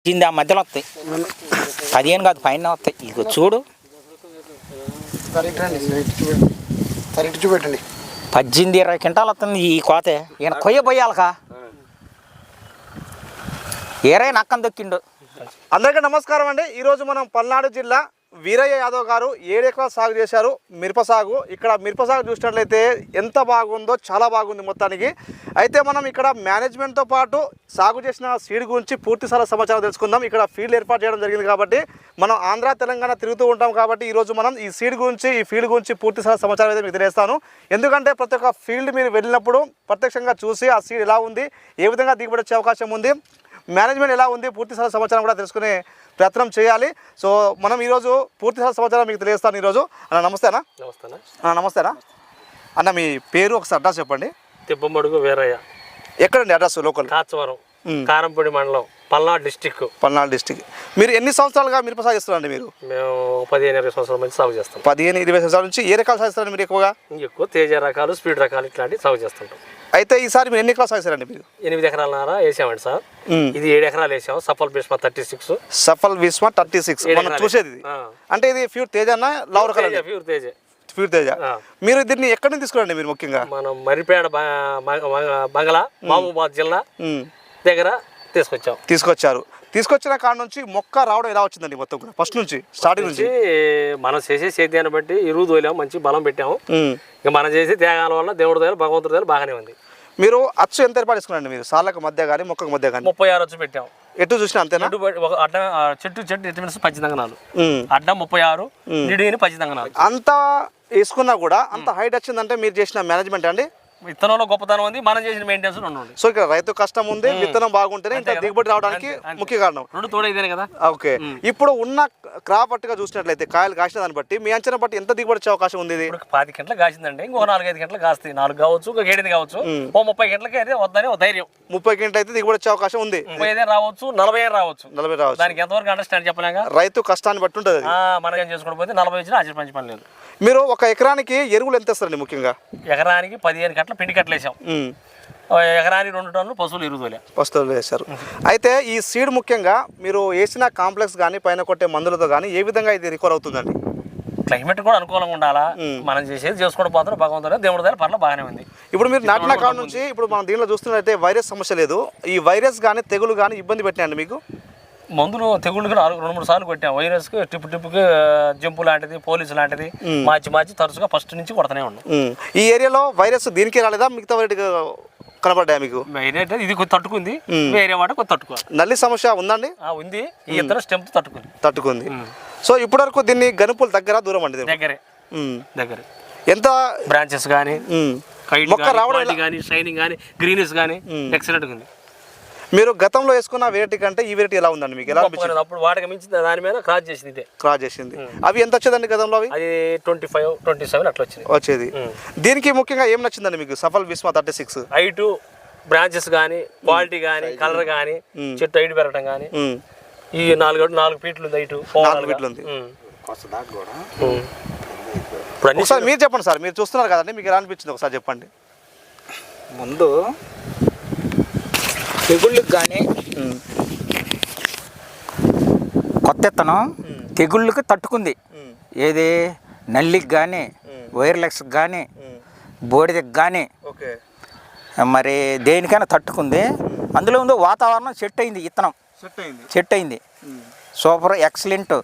ఆ మధ్యలో వస్తాయి 15 కాదు పైన వస్తాయి. ఇక చూడు చూపెట్టండి 18-20 క్వింటాలు వస్తుంది ఈ కోత. ఈయన కొయ్య పోయాలకా ఏరే నక్కం దొక్కిండు. అందరికీ నమస్కారం అండి. ఈరోజు మనం పల్నాడు జిల్లా వీరయ్య యాదవ్ గారు 7 ఎకరాల సాగు చేశారు మిరప సాగు. ఇక్కడ మిరప సాగు చూసినట్లయితే ఎంత బాగుందో చాలా బాగుంది మొత్తానికి. అయితే మనం ఇక్కడ మేనేజ్మెంట్తో పాటు సాగు చేసిన సీడ్ గురించి పూర్తి సమాచారం తెలుసుకుందాం. ఇక్కడ ఫీల్డ్ ఏర్పాటు చేయడం జరిగింది కాబట్టి మనం ఆంధ్ర తెలంగాణ తిరుగుతూ ఉంటాం కాబట్టి ఈరోజు మనం ఈ సీడ్ గురించి ఈ ఫీల్డ్ గురించి పూర్తి సమాచారం అయితే మీకు తెలియజేస్తాను. ఎందుకంటే ప్రతి ఒక్క ఫీల్డ్ మీరు వెళ్ళినప్పుడు ప్రత్యక్షంగా చూసి ఆ సీడ్ ఎలా ఉంది, ఏ విధంగా దిగుబడి వచ్చే అవకాశం ఉంది, మేనేజ్మెంట్ ఎలా ఉంది, పూర్తి సమాచారం కూడా తెలుసుకునే ప్రయత్నం చేయాలి. సో మనం ఈరోజు పూర్తి సమాచారం మీకు తెలియజేస్తాను. ఈరోజు అన్న నమస్తేనా. నమస్తేనా అన్న, మీ పేరు ఒకసారి అడ్రస్ చెప్పండి. తిప్పమడుగు వీరయ్య. ఎక్కడండి అడ్రస్? లోకల్ కాచవరం, కారంపొడి మండలం, పల్నాడు డిస్టిక్. మీరు ఎన్ని సంవత్సరాలుగా మిరప సాగు చేస్తారండి? మీరు? మేము 15-20 సంవత్సరాల నుంచి సాగు చేస్తాం. 15-20 సంవత్సరాల నుంచి ఏ రకాలు సాగిస్తారండి మీరు? ఎక్కువగా తేజ రకాలు, స్పీడ్ రకాలు ఇట్లాంటివి సాగు చేస్తుంటాం. అయితే ఈసారి మీరు ఎన్ని ఎకరాలు సాగిస్తారండి? మీరు 8 ఎకరాలన్నర వేసామండి సార్. ఇది 7 ఎకరాలు వేసాము. సఫల్ భీష్మ 36. సఫల్ భీష్మ 36 మనం చూసేది. అంటే ఇది ప్యూర్ తేజ అన్న లవ్ రకాల? ప్యూర్ తేజ. మీరు దీన్ని ఎక్కడి నుంచి తీసుకురండి? మీరు ముఖ్యంగా మనం మరిపేడ బంగ్లా, మహబూబాద్ జిల్లా దగ్గర తీసుకొచ్చారు. తీసుకొచ్చిన కాడ నుంచి మొక్క రావడం ఎలా వచ్చిందండి? మొత్తం కూడా ఫస్ట్ నుంచి స్టార్టింగ్ నుంచి మనం చేసే సేద్యాన్ని బట్టి ఎరువు తోలాము, మంచి బలం పెట్టాము. ఇంకా మనం చేసే త్యాగాల వల్ల దేవుడి దగ్గర భగవంతుడి దగ్గర బాగానే ఉంది. మీరు అచ్చు ఎంత ఏర్పాటు చేసుకున్నాండి? మీరు సార్లకు మధ్య కానీ మొక్కకు మధ్య కానీ 36 అచ్చు పెట్టాము. ఎటు చూసినా అంతేనా? అడ్డ చెట్టు ఎటు 10 దంగనాలు, అడ్డ 36, నిడిని 10 దంగనాలు. అంత వేసుకున్నా కూడా అంత హైట్ వచ్చిందంటే మీరు చేసిన మేనేజ్మెంట్ అండి? విత్తనంలో గొప్పతనం ఉంది, మనం చేసిన మెయింటెనెన్స్ ఉండండి. సో ఇక్కడ రైతు కష్టం ఉంది, విత్తనం బాగుంటేనే ఇంత దిగుబడి రావడానికి ముఖ్య కారణం. 2 తోడైతేనే కదా. ఓకే, ఇప్పుడు ఉన్న క్రాప్ పట్టుగా చూసినట్లయితే కాయలు కాసిన దాన్ని బట్టి మీ అంచనా బట్టి ఎంత దిగుబడి వచ్చే అవకాశం ఉంది? 10 గంటలకు కాసిందండి, ఇంకో 4-5 గంటలకు కాస్తాయి. 4 కావచ్చు, 7 కావచ్చు, 30 గంటలకి అయితే వద్దని ఒక ధైర్యం. 30 గంటలు అయితే దిగుబడి వచ్చే అవకాశం ఉంది. 35 రావచ్చు, 40 రావచ్చు. దానికి ఎంతవరకు అండర్స్టాండ్ చెప్పలేక రైతు కష్టాన్ని బట్టి ఉంటుంది. మనం ఏం చేసుకోవడం పోతే 40 వచ్చినా ఆశ్చర్య పని లేదు. మీరు ఒక ఎకరానికి ఎరువులు ఎంత ఇస్తారండి? ముఖ్యంగా ఎకరానికి 15 గంటల పిండి కట్టలు వేసాం. ఎకరానికి 2 టన్నులు పశువులు ఎరువులు వేశారు. అయితే ఈ సీడ్ ముఖ్యంగా మీరు వేసిన కాంప్లెక్స్ కానీ పైన కొట్టే మందులతో కానీ ఏ విధంగా ఇది రికవర్ అవుతుందండి? క్లైమేట్ కూడా అనుకూలంగా ఉండాలా, మనం చేసేది చేసుకోవడం పోతాం. భగవంతుడు దేవుడి దగ్గర పర్ల బాగానే ఉంది. ఇప్పుడు మీరు నాటిన కాడ నుంచి ఇప్పుడు మనం దీనిలో చూస్తున్నట్లయితే వైరస్ సమస్య లేదు. ఈ వైరస్ కానీ తెగులు కానీ ఇబ్బంది పెట్టినాయండి మీకు? మందులు తెగుళ్ళకి 2-3 సార్లు కొట్టాం. వైరస్కి టిప్పుకి జంపు లాంటిది, పోలీసు లాంటిది మార్చి తరచుగా ఫస్ట్ నుంచి కొడతానే ఉన్నాం. ఈ ఏరియాలో వైరస్ దీనికి రాలేదా? మిగతా వాటికి కనపడ్డా మీకు? ఇది కొద్ది తట్టుకుంది, వేరే వాటి కొద్ది తట్టుకోవాలి. నల్లి సమస్య ఉందండి? ఉంది. ఈ ఇతర స్టెంప్ తట్టుకుంది. సో ఇప్పటి వరకు దీన్ని గనుపుల దగ్గర దూరం అండి? దగ్గర ఎంత బ్రాంచెస్ కానీ మొక్క రావడం కానీ షైనింగ్ కానీ గ్రీనిష్ కానీ ఎక్సలెంట్ ఉంది. మీరు గతంలో వేసుకున్న వెరైటీ కంటే ఈ వెరైటీ ఎలా ఉందండి మీకు? ఎలా అనిపించింది? అప్పుడు వాటికి మించి దాని మీద క్రాస్ చేసింది. అవి ఎంత వచ్చేదండి గతంలో? అవి 25-27 అట్లా వచ్చేది. దీనికి ముఖ్యంగా ఏం నచ్చిందండి మీకు? సఫల్ భీష్మ 36 హైట్, బ్రాంచెస్ కానీ, క్వాలిటీ కానీ, కలర్ కానీ, చెట్టు హైట్ పెరగడం కానీ. ఈ 4 ఫీట్లు ఉంది హైట్. 4 ఫీట్లు ఉంది. ఒకసారి మీరు చెప్పండి సార్, మీరు చూస్తున్నారు కదండి, మీకు ఎలా అనిపించింది ఒకసారి చెప్పండి. ముందు తెగుళ్ళకి కానీ కొత్త ఇత్తనం తెగుళ్ళకి తట్టుకుంది. ఏది నల్లికి కానీ, వైర్లెస్కి కానీ, బోడిదకి కానీ, మరి దేనికైనా తట్టుకుంది. అందులో ఉంది వాతావరణం సెట్ అయింది, ఇత్తనం సెట్ అయింది. Super excellent.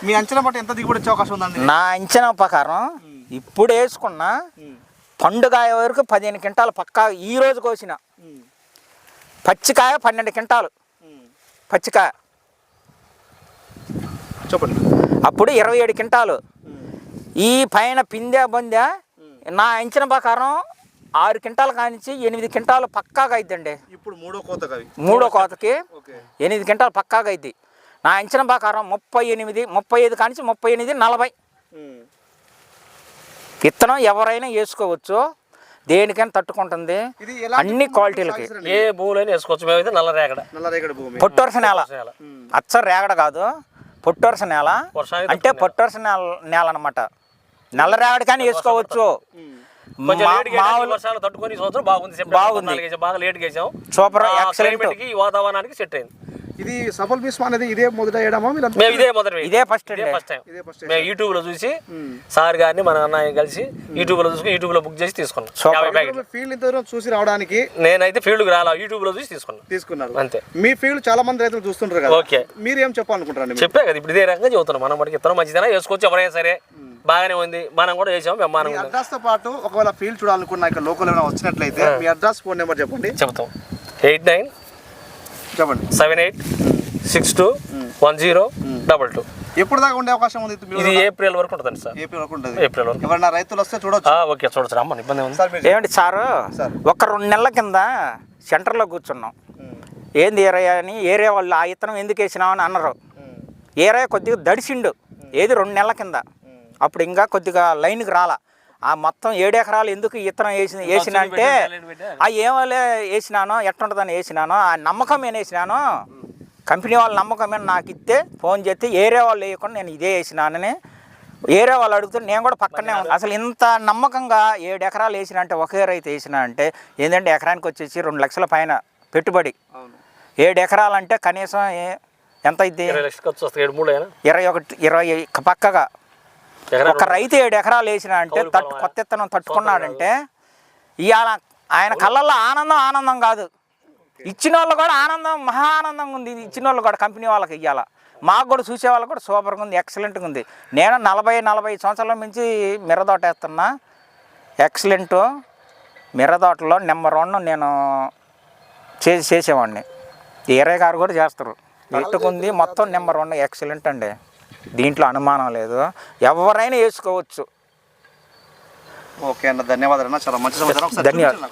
మీ అంచనా బట్టి ఎంత దిగుబడి వచ్చే అవకాశం ఉందండి? నా అంచనా ప్రకారం ఇప్పుడు వేసుకున్న పండుగాయ వరకు 15 క్వింటాలు పక్కా. ఈ రోజు కోసిన పచ్చికాయ 12 క్వింటాలు పచ్చికాయ, చెప్పండి. అప్పుడు 27 క్వింటాలు. ఈ పైన పిందె బొందె నా అంచనా ప్రకారం 6 క్వింటాలు కానించి 8 క్వింటాలు పక్కాగా అయిద్దండి. ఇప్పుడు మూడో కోతకి 8 క్వింటాలు పక్కాగా అయింది. నా అంచనా ప్రకారం 38, 35 కానించి 38, 40 విత్తనం ఎవరైనా వేసుకోవచ్చు, దేనికైనా తట్టుకుంటుంది. అన్ని క్వాలిటీలకి ఏ భూములైనా వేసుకోవచ్చు. మేమైతే నల్లరేగడ భూమి, పొట్టొరస నేల, అచ్చ రేగడ కాదు, పొట్టొరస నేల అంటే పొట్టొరస నేల అనమాట. నల్లరేగడ కానీ వేసుకోవచ్చు. తట్టుకొని బాగుంది. బాగా లేట్ వేసాం. Super excellent. వాతావరణానికి సెట్ అయింది. ఇది సఫల్ భీష్మ అనేది ఇదే మొదట వేయడమా మీరు మేము ఇదే మొదటి ఇదే ఫస్ట్ ఫస్ట్ టైం మేము యూట్యూబ్ లో చూసి సార్ గారిని మన అన్నయ్య కలిసి యూట్యూబ్ లో చూసుకుని యూట్యూబ్ లో బుక్ చేసి తీసుకున్నాం 50 ప్యాకెట్లు. ఫీల్డ్ ఇంత దూరం చూసి రావడానికి నేనైతే ఫీల్డ్ కి రాలా, యూట్యూబ్ లో చూసి తీసుకున్నారు అంతే. మీ ఫీల్డ్ చాలా మంది రైతులు చూస్తుంటారు కదా, ఓకే. మీరు ఏం చెప్పాలనుకుంటారండి? చెప్పే కదా ఇప్పుడు ఇదే రకంగా చెబుతున్నాం. మనం మనకి ఇతను మంచిదైనా వేసుకోవచ్చు, ఎవరైనా సరే బాగానే ఉంది, మనం కూడా వేసాము. మీ అడ్రస్ తో పాటు ఒకవేళ ఫీల్డ్ చూడాలనుకున్నా ఇక్కడ లోకల్ ఏమైనా వచ్చినట్లయితే మీ అడ్రస్ ఫోన్ నెంబర్ చెప్పండి. చెప్తాం 89 చెప్పండి 78621022. ఎప్పుడు దాకా ఉండే అవకాశం ఉంది? ఇది ఏప్రిల్ వరకు ఉంటుంది సార్. ఏప్రిల్ వరకు ఉంటుంది. ఏప్రిల్ వరకు ఎవరైనా రైతులు వస్తే చూడొచ్చు. ఓకే, చూడొచ్చు. రమ్మని ఇబ్బంది ఉంది. ఏమండి సారు, ఒక 2 నెలల కింద సెంటర్లో కూర్చున్నాం. ఏంది ఏరయ్య అని ఏరియా వాళ్ళు ఆ ఇత్తనం ఎందుకు వేసినావు అని అన్నారు. ఏరయ్య కొద్దిగా దడిసిండు. ఏది 2 నెలల కింద, అప్పుడు ఇంకా కొద్దిగా లైన్కి రాలా. ఆ మొత్తం 7 ఎకరాలు ఎందుకు ఇత్తనం వేసిన అంటే ఆ ఏమోలే వేసినానో ఎట్టుంటుందని వేసినానో, ఆ నమ్మకం నేను వేసినాను. కంపెనీ వాళ్ళ నమ్మకం నాకు ఇస్తే ఫోన్ చేస్తే ఏరియా వాళ్ళు వేయకుండా నేను ఇదే వేసినానని ఏరియా వాళ్ళు అడుగుతూ నేను కూడా పక్కనే ఉన్నాను. అసలు ఇంత నమ్మకంగా 7 ఎకరాలు వేసిన అంటే ఒకే రైతు వేసిన అంటే ఏంటంటే ఎకరానికి వచ్చేసి 2 లక్షల పైన పెట్టుబడి. 7 ఎకరాలు అంటే కనీసం ఎంత అయింది? 21 పక్కగా ఒక రైతు 7 ఎకరాలు వేసిన అంటే కొత్త ఇత్తనం తట్టుకున్నాడంటే ఇవాళ ఆయన కళ్ళల్లో ఆనందం కాదు, ఇచ్చిన వాళ్ళు కూడా ఆనందం, మహా ఆనందంగా ఉంది. ఇచ్చిన వాళ్ళు కూడా కంపెనీ వాళ్ళకి ఇవ్వాల, మాకు కూడా చూసే వాళ్ళకి కూడా సూపర్గా ఉంది, ఎక్సలెంట్గా ఉంది. నేను 40 సంవత్సరాల నుంచి మిర్రదోట వేస్తున్నా. ఎక్సలెంట్ మిర్రదోటలో నెంబర్ 1 నేను చేసేవాడిని. ఏరయ్య గారు కూడా చేస్తారు. ఎట్టుకుంది మొత్తం నెంబర్ 1 ఎక్సలెంట్ అండి, దీంట్లో అనుమానం లేదు, ఎవరైనా వేసుకోవచ్చు. ఓకే అన్న, ధన్యవాదాలు అన్న, చాలా మంచి సమాచారం. ధన్యవాదాలు.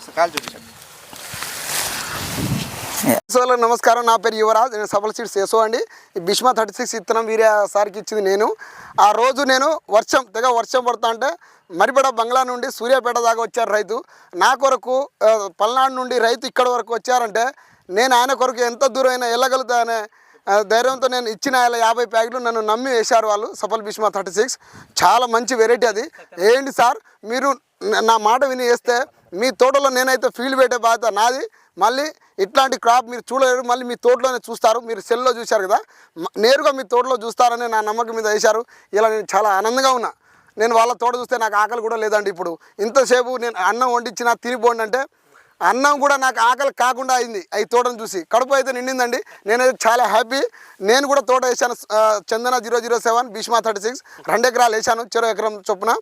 సోదరులకు నమస్కారం. నా పేరు యువరాజ్, నేను సఫల్ సీడ్స్ ఏసో అండి. ఈ భీష్మ 36 ఇత్తనం వీరే సార్కి ఇచ్చింది నేను. ఆ రోజు నేను తెగ వర్షం పడుతా అంటే మరిపేట బంగ్లా నుండి సూర్యాపేట దాకా వచ్చారు రైతు. నా కొరకు పల్నాడు నుండి రైతు ఇక్కడ వరకు వచ్చారంటే నేను ఆయన కొరకు ఎంత దూరం అయినా వెళ్ళగలుగుతా అనే ధైర్యంతో నేను ఇచ్చిన 50 ప్యాకెట్లు నన్ను నమ్మి వేశారు వాళ్ళు. సఫల్ భీష్మ 36 చాలా మంచి వెరైటీ అది. ఏంటి సార్, మీరు నా మాట విని వేస్తే మీ తోటలో నేనైతే ఫీల్డ్ పెట్టే బాధ్యత నాది. మళ్ళీ ఇట్లాంటి క్రాప్ మీరు చూడలేరు, మళ్ళీ మీ తోటలోనే చూస్తారు. మీరు సెల్లో చూశారు కదా, నేరుగా మీ తోటలో చూస్తారని నా నమ్మకం మీద వేశారు. ఇలా నేను చాలా ఆనందంగా ఉన్నా. నేను వాళ్ళ తోట చూస్తే నాకు ఆకలి కూడా లేదండి. ఇప్పుడు ఇంతసేపు నేను అన్నం వండించిన తినిపోండి అంటే అన్నం కూడా నాకు ఆకలి కాకుండా అయింది ఈ తోటను చూసి. కడుపు అయితే నిండిందండి. నేనైతే చాలా హ్యాపీ. నేను కూడా తోట వేసాను, చందన 007 భీష్మ 36 2 ఎకరాలు వేసాను, 0 ఎకరం చొప్పున.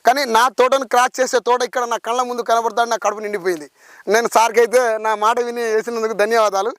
కానీ నా తోటను క్రాస్ చేసే తోట ఇక్కడ నా కళ్ళ ముందు కనబడతాడు, నా కడుపు నిండిపోయింది. నేను సార్కి అయితే నా మాట విని వేసినందుకు ధన్యవాదాలు.